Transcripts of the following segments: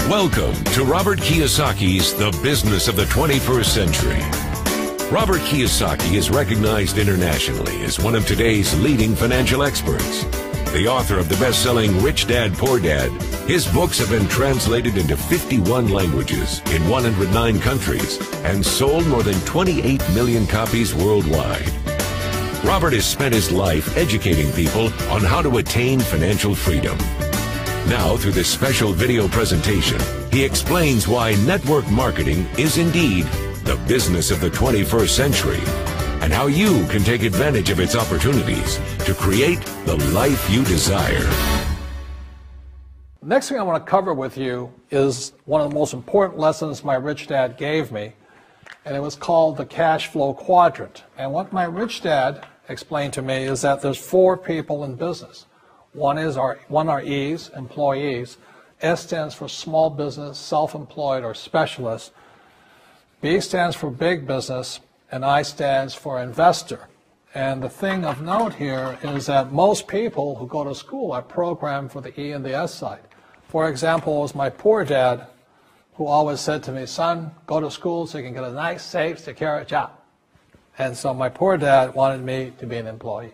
Welcome to Robert Kiyosaki's The Business of the 21st Century. Robert Kiyosaki is recognized internationally as one of today's leading financial experts. The author of the best-selling Rich Dad, Poor Dad, his books have been translated into 51 languages in 109 countries and sold more than 28 million copies worldwide. Robert has spent his life educating people on how to attain financial freedom. Now, through this special video presentation, he explains why network marketing is indeed the business of the 21st century, and how you can take advantage of its opportunities to create the life you desire. Next thing I want to cover with you is one of the most important lessons my rich dad gave me, and it was called the Cashflow Quadrant. And what my rich dad explained to me is that there's 4 people in business. One are E's, employees. S stands for small business, self-employed, or specialist. B stands for big business, and I stands for investor. And the thing of note here is that most people who go to school are programmed for the E and the S side. For example, it was my poor dad who always said to me, "Son, go to school so you can get a nice, safe, secure job." And so my poor dad wanted me to be an employee.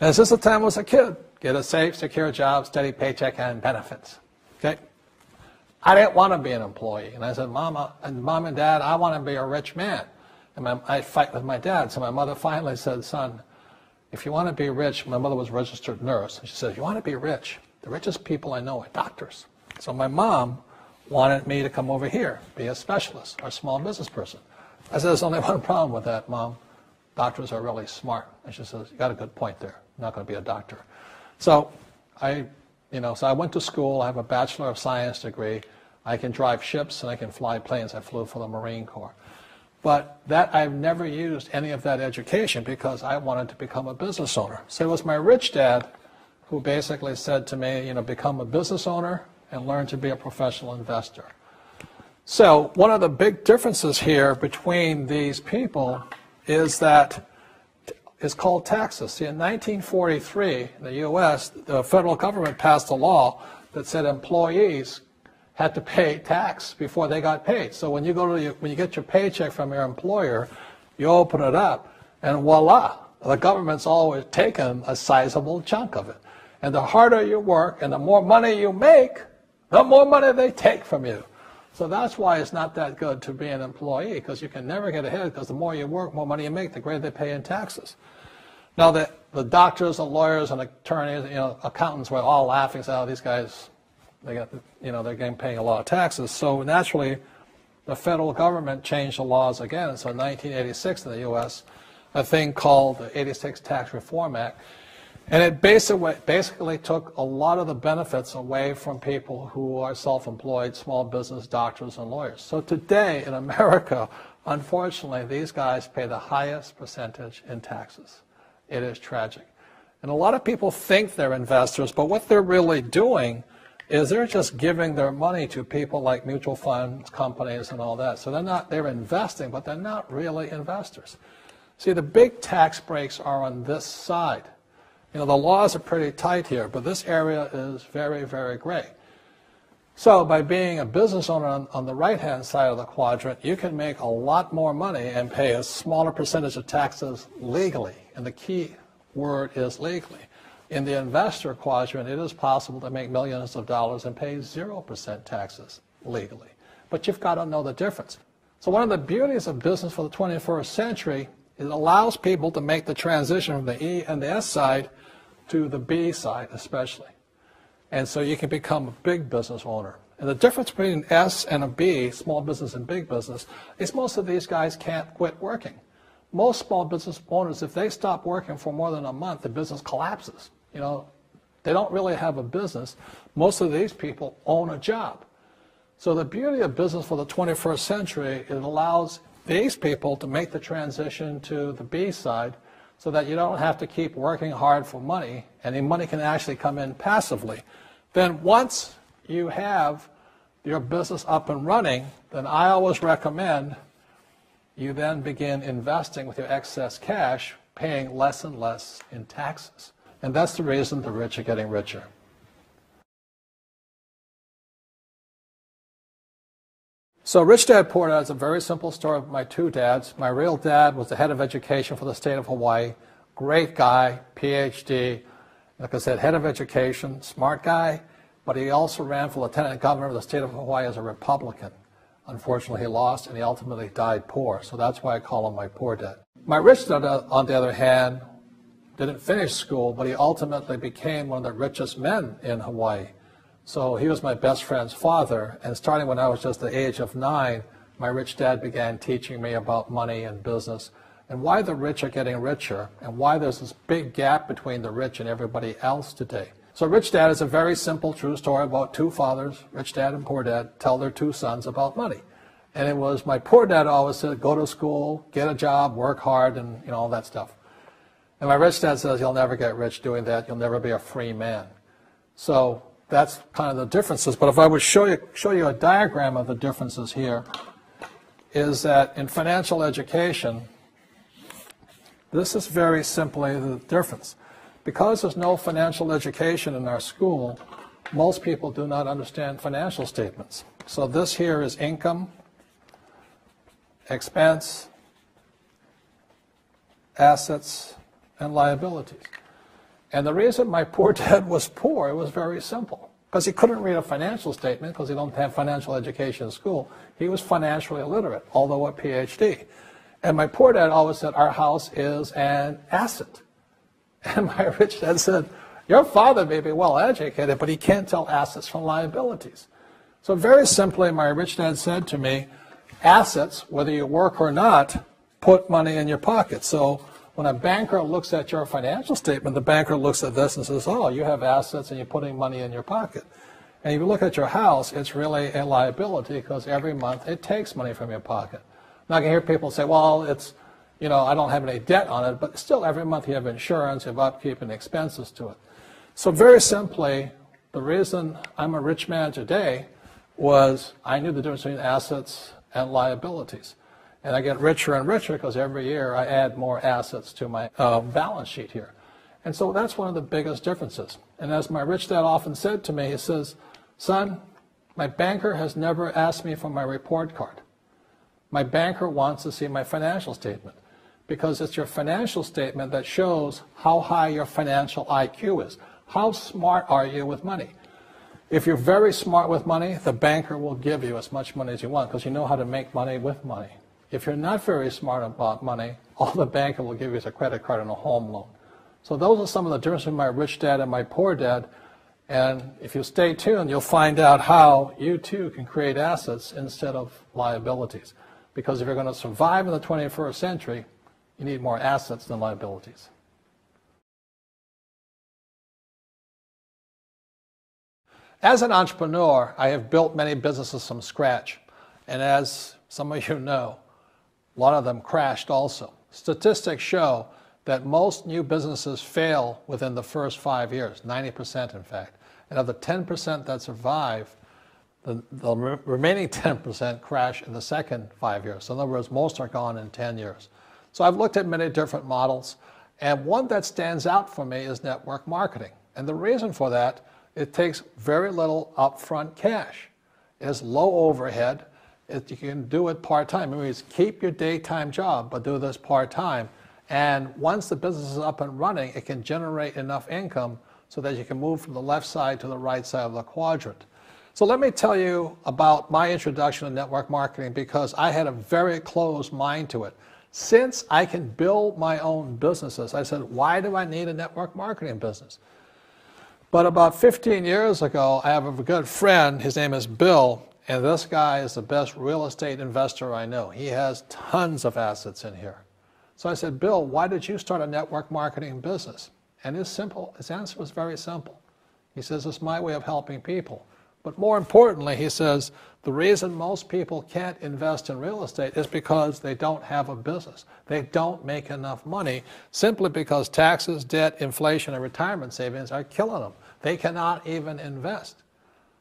And since the time I was a kid, get a safe, secure job, steady paycheck, and benefits. Okay? I didn't want to be an employee. And I said, Mom and Dad, I want to be a rich man. And I'd fight with my dad. So my mother finally said, "Son, if you want to be rich," my mother was a registered nurse. And she said, "If you want to be rich, the richest people I know are doctors." So my mom wanted me to come over here, be a specialist or a small business person. I said, "There's only one problem with that, Mom. Doctors are really smart." And she says, "You got a good point there. I'm not going to be a doctor." So I went to school. I have a Bachelor of Science degree. I can drive ships and I can fly planes. I flew for the Marine Corps. But I've never used any of that education because I wanted to become a business owner. So it was my rich dad who basically said to me, become a business owner and learn to be a professional investor. So one of the big differences here between these people is that it's called taxes. See, in 1943, in the U.S., the federal government passed a law that said employees had to pay tax before they got paid. So when you get your paycheck from your employer, you open it up, and voila, the government's always taken a sizable chunk of it. And the harder you work and the more money you make, the more money they take from you. So that's why it's not that good to be an employee, because you can never get ahead, because the more you work, more money you make, the greater they pay in taxes. Now, the doctors and lawyers and attorneys, accountants were all laughing, saying, "Oh, these guys, they're getting paying a lot of taxes." So naturally, the federal government changed the laws again. And so in 1986 in the U.S., a thing called the '86 Tax Reform Act, and it basically took a lot of the benefits away from people who are self-employed, small business, doctors, and lawyers. So today in America, unfortunately, these guys pay the highest percentage in taxes. It is tragic. And a lot of people think they're investors, but what they're really doing is they're just giving their money to people like mutual funds, companies, and all that. So they're investing, but they're not really investors. See, the big tax breaks are on this side. The laws are pretty tight here, but this area is very, very gray. So by being a business owner on the right-hand side of the quadrant, you can make a lot more money and pay a smaller percentage of taxes legally. And the key word is legally. In the investor quadrant, it is possible to make millions of dollars and pay 0% taxes legally. But you've got to know the difference. So one of the beauties of business for the 21st century is it allows people to make the transition from the E and the S side to the B side especially. And so you can become a big business owner. And the difference between an S and a B, small business and big business, is most of these guys can't quit working. Most small business owners, if they stop working for more than a month, the business collapses. They don't really have a business. Most of these people own a job. So the beauty of business for the 21st century, it allows these people to make the transition to the B side so that you don't have to keep working hard for money, and the money can actually come in passively. Then once you have your business up and running, then I always recommend you then begin investing with your excess cash, paying less and less in taxes. And that's the reason the rich are getting richer. So Rich Dad, Poor Dad is a very simple story of my two dads. My real dad was the head of education for the state of Hawaii. Great guy, PhD, like I said, head of education, smart guy, but he also ran for lieutenant governor of the state of Hawaii as a Republican. Unfortunately, he lost, and he ultimately died poor, so that's why I call him my poor dad. My rich dad, on the other hand, didn't finish school, but he ultimately became one of the richest men in Hawaii. So he was my best friend's father, and starting when I was just the age of 9, my rich dad began teaching me about money and business, and why the rich are getting richer, and why there's this big gap between the rich and everybody else today. So Rich Dad is a very simple, true story about two fathers, Rich Dad and Poor Dad, tell their two sons about money. And it was my poor dad always said, go to school, get a job, work hard, and all that stuff. And my rich dad says, you'll never get rich doing that, you'll never be a free man. So that's kind of the differences. But if I would show you a diagram of the differences here, is that in financial education, this is very simply the difference. Because there's no financial education in our school, most people do not understand financial statements. So this here is income, expense, assets, and liabilities. And the reason my poor dad was poor, it was very simple. Because he couldn't read a financial statement because he don't have financial education in school. He was financially illiterate, although a PhD. And my poor dad always said, our house is an asset. And my rich dad said, your father may be well educated, but he can't tell assets from liabilities. So very simply, my rich dad said to me, assets, whether you work or not, put money in your pocket. So when a banker looks at your financial statement, the banker looks at this and says, oh, you have assets and you're putting money in your pocket. And if you look at your house, it's really a liability because every month it takes money from your pocket. Now I can hear people say, well, it's, I don't have any debt on it, but still every month you have insurance, you have upkeep and expenses to it. So very simply, the reason I'm a rich man today was I knew the difference between assets and liabilities. And I get richer and richer because every year I add more assets to my balance sheet here. And so that's one of the biggest differences. And as my rich dad often said to me, he says, son, my banker has never asked me for my report card. My banker wants to see my financial statement because it's your financial statement that shows how high your financial IQ is. How smart are you with money? If you're very smart with money, the banker will give you as much money as you want because you know how to make money with money. If you're not very smart about money, all the banker will give you is a credit card and a home loan. So those are some of the differences between my rich dad and my poor dad. And if you stay tuned, you'll find out how you too can create assets instead of liabilities. Because if you're going to survive in the 21st century, you need more assets than liabilities. As an entrepreneur, I have built many businesses from scratch. And as some of you know, a lot of them crashed also. Statistics show that most new businesses fail within the first 5 years, 90% in fact. And of the 10% that survive, the remaining 10% crash in the second 5 years. So in other words, most are gone in 10 years. So I've looked at many different models, and one that stands out for me is network marketing. And the reason for that, it takes very little upfront cash. It has low overhead. You can do it part-time. It means keep your daytime job, but do this part-time. And once the business is up and running, it can generate enough income so that you can move from the left side to the right side of the quadrant. So let me tell you about my introduction to network marketing because I had a very closed mind to it. Since I can build my own businesses, I said, why do I need a network marketing business? But about 15 years ago, I have a good friend, his name is Bill, and this guy is the best real estate investor I know. He has tons of assets in here. So I said, Bill, why did you start a network marketing business? And his answer was very simple. He says, it's my way of helping people. But more importantly, he says, the reason most people can't invest in real estate is because they don't have a business. They don't make enough money simply because taxes, debt, inflation, and retirement savings are killing them. They cannot even invest.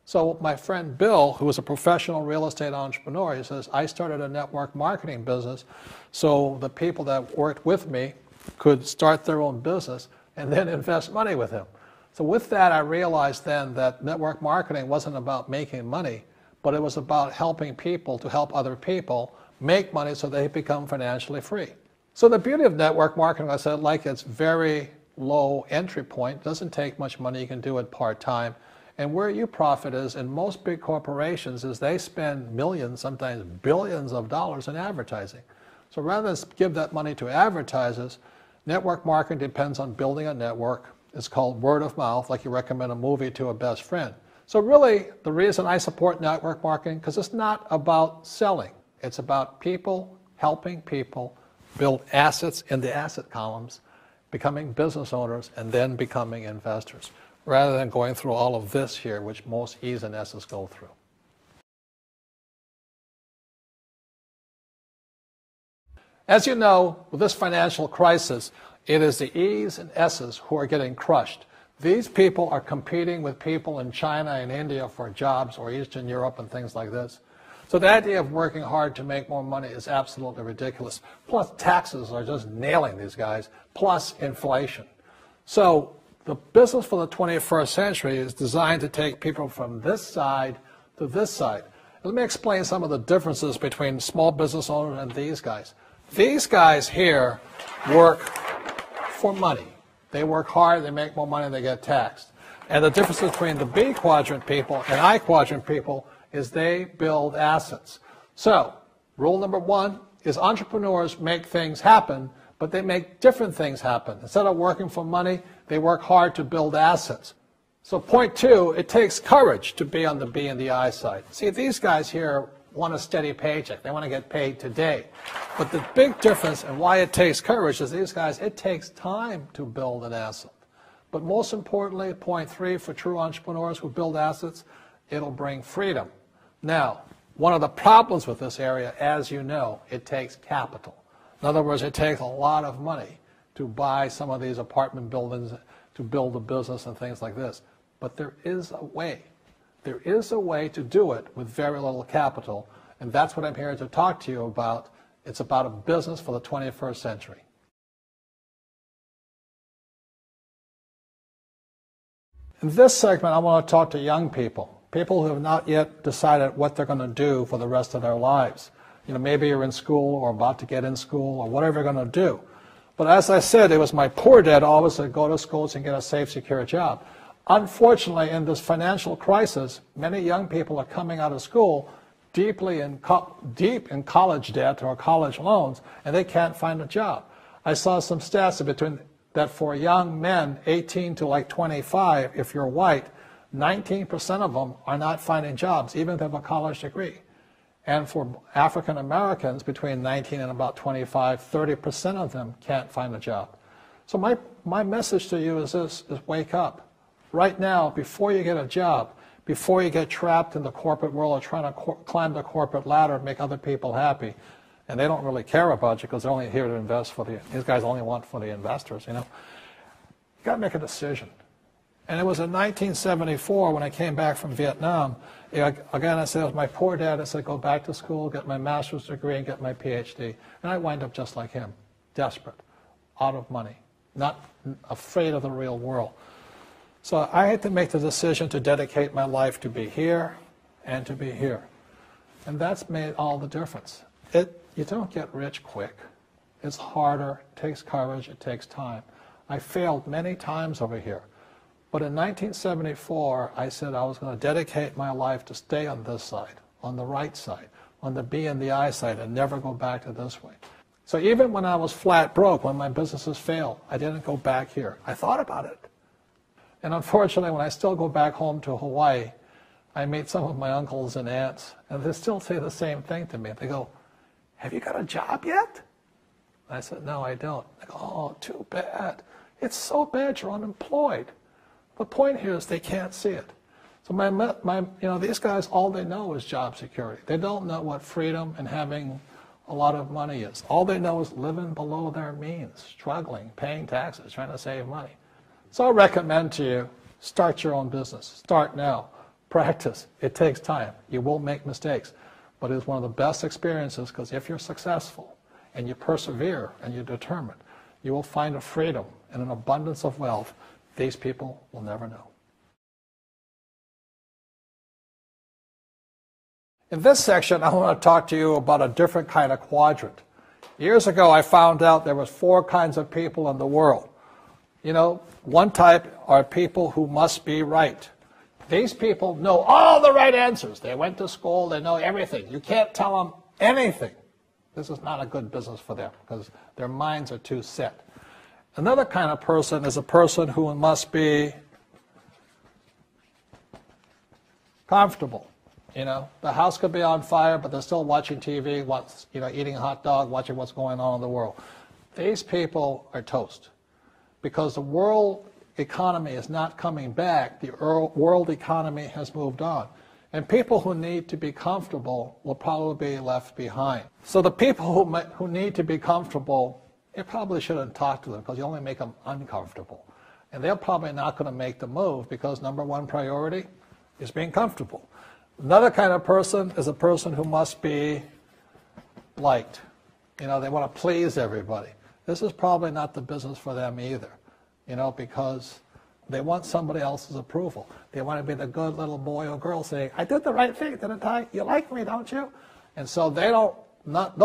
So my friend Bill, who is a professional real estate entrepreneur, he says, I started a network marketing business so the people that worked with me could start their own business and then invest money with him. So with that, I realized then that network marketing wasn't about making money, but it was about helping people to help other people make money so they become financially free. So the beauty of network marketing, I said, like it's very low entry point, doesn't take much money, you can do it part-time. And where you profit is in most big corporations is they spend millions, sometimes billions of dollars in advertising. So rather than give that money to advertisers, network marketing depends on building a network. It's called word of mouth, like you recommend a movie to a best friend. So really, the reason I support network marketing, because it's not about selling. It's about people helping people build assets in the asset columns, becoming business owners, and then becoming investors, rather than going through all of this here, which most E's and S's go through. As you know, with this financial crisis, it is the E's and S's who are getting crushed. These people are competing with people in China and India for jobs, or Eastern Europe and things like this. So the idea of working hard to make more money is absolutely ridiculous. Plus taxes are just nailing these guys, plus inflation. So the business for the 21st century is designed to take people from this side to this side. Let me explain some of the differences between small business owners and these guys. These guys here work for money. They work hard, they make more money, they get taxed. And the difference between the B quadrant people and I quadrant people is they build assets. So, rule number one is entrepreneurs make things happen, but they make different things happen. Instead of working for money, they work hard to build assets. So point two, it takes courage to be on the B and the I side. See, these guys here want a steady paycheck. They want to get paid today. But the big difference and why it takes courage is these guys, it takes time to build an asset. But most importantly, point three, for true entrepreneurs who build assets, it'll bring freedom. Now, one of the problems with this area, as you know, it takes capital. In other words, it takes a lot of money to buy some of these apartment buildings, to build a business and things like this. But there is a way. There is a way to do it with very little capital, and that's what I'm here to talk to you about. It's about a business for the 21st century. In this segment, I want to talk to young people, people who have not yet decided what they're going to do for the rest of their lives. You know, maybe you're in school or about to get in school or whatever you're going to do. But as I said, it was my poor dad always to go to schools and get a safe, secure job. Unfortunately, in this financial crisis, many young people are coming out of school deep in college debt or college loans, and they can't find a job. I saw some stats that for young men 18 to like 25, if you're white, 19% of them are not finding jobs, even if they have a college degree. And for African Americans between 19 and about 25, 30% of them can't find a job. So my message to you is this, is wake up. Right now, before you get a job, before you get trapped in the corporate world or trying to climb the corporate ladder and make other people happy, and they don't really care about you because they're only here to invest for these guys only want for the investors, you know. You got to make a decision. And it was in 1974 when I came back from Vietnam. Again, I said, it was my poor dad. I said, go back to school, get my master's degree, and get my PhD. And I wind up just like him, desperate, out of money, not afraid of the real world. So I had to make the decision to dedicate my life to be here and to be here. And that's made all the difference. You don't get rich quick. It's harder, it takes courage, it takes time. I failed many times over here. But in 1974, I said I was going to dedicate my life to stay on this side, on the right side, on the B and the I side, and never go back to this way. So even when I was flat broke, when my businesses failed, I didn't go back here. I thought about it. And unfortunately, when I still go back home to Hawaii, I meet some of my uncles and aunts, and they still say the same thing to me. They go, have you got a job yet? I said, no, I don't. They go, oh, too bad. It's so bad you're unemployed. The point here is they can't see it. So these guys, all they know is job security. They don't know what freedom and having a lot of money is. All they know is living below their means, struggling, paying taxes, trying to save money. So I recommend to you, start your own business. Start now. Practice. It takes time. You will make mistakes. But it's one of the best experiences because if you're successful and you persevere and you're determined, you will find a freedom and an abundance of wealth these people will never know. In this section, I want to talk to you about a different kind of quadrant. Years ago, I found out there was 4 kinds of people in the world. One type are people who must be right. These people know all the right answers. They went to school, they know everything. You can't tell them anything. This is not a good business for them because their minds are too set. Another kind of person is a person who must be comfortable. The house could be on fire, but they're still watching TV, eating a hot dog, watching what's going on in the world. These people are toast because the world economy is not coming back. The world economy has moved on. And people who need to be comfortable will probably be left behind. So the people who need to be comfortable, you probably shouldn't talk to them because you only make them uncomfortable. And they're probably not going to make the move because number 1 priority is being comfortable. Another kind of person is a person who must be liked. They want to please everybody. This is probably not the business for them either, because they want somebody else's approval. They want to be the good little boy or girl saying, I did the right thing, didn't I? You like me, don't you? And so they'll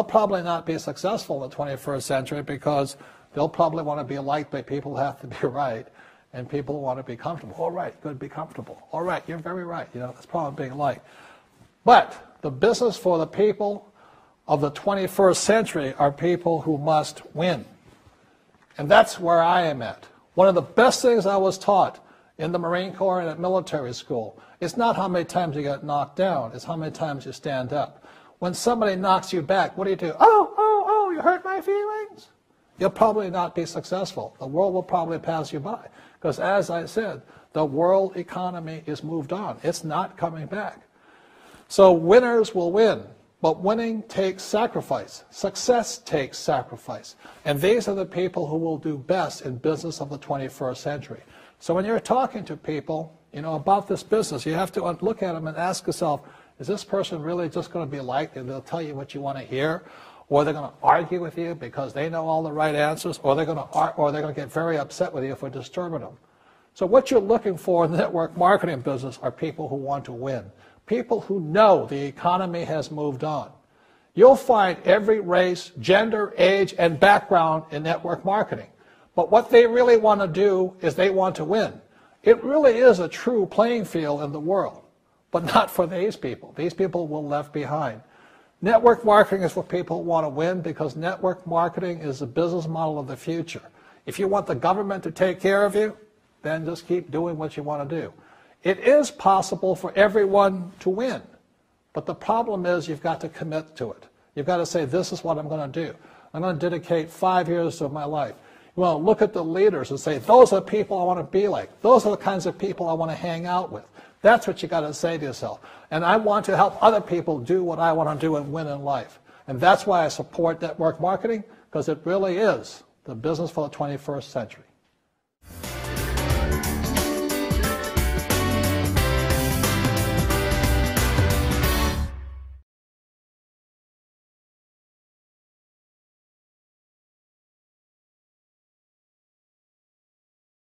probably not be successful in the 21st century because they'll probably want to be liked by people who have to be right. And people want to be comfortable. All right, good, be comfortable. All right, you're very right. That's probably being liked. But the business for the people of the 21st century are people who must win. And that's where I am at. One of the best things I was taught in the Marine Corps and at military school is not how many times you get knocked down, it's how many times you stand up. When somebody knocks you back, what do? Oh, you hurt my feelings? You'll probably not be successful. The world will probably pass you by. Because as I said, the world economy is moved on. It's not coming back. So winners will win, but winning takes sacrifice. Success takes sacrifice. And these are the people who will do best in business of the 21st century. So when you're talking to people, about this business, you have to look at them and ask yourself, is this person really just going to be liked and they'll tell you what you want to hear? Or they're going to argue with you because they know all the right answers, or they're going to get very upset with you if we're disturbing them. So what you're looking for in the network marketing business are people who want to win, people who know the economy has moved on. You'll find every race, gender, age, and background in network marketing. But what they really want to do is they want to win. It really is a true playing field in the world, but not for these people. These people will be left behind. Network marketing is for people who want to win because network marketing is the business model of the future. If you want the government to take care of you, then just keep doing what you want to do. It is possible for everyone to win, but the problem is you've got to commit to it. You've got to say, this is what I'm going to do. I'm going to dedicate 5 years of my life. You want to look at the leaders and say, those are people I want to be like. Those are the kinds of people I want to hang out with. That's what you got to say to yourself. And I want to help other people do what I want to do and win in life. And that's why I support network marketing, because it really is the business for the 21st century.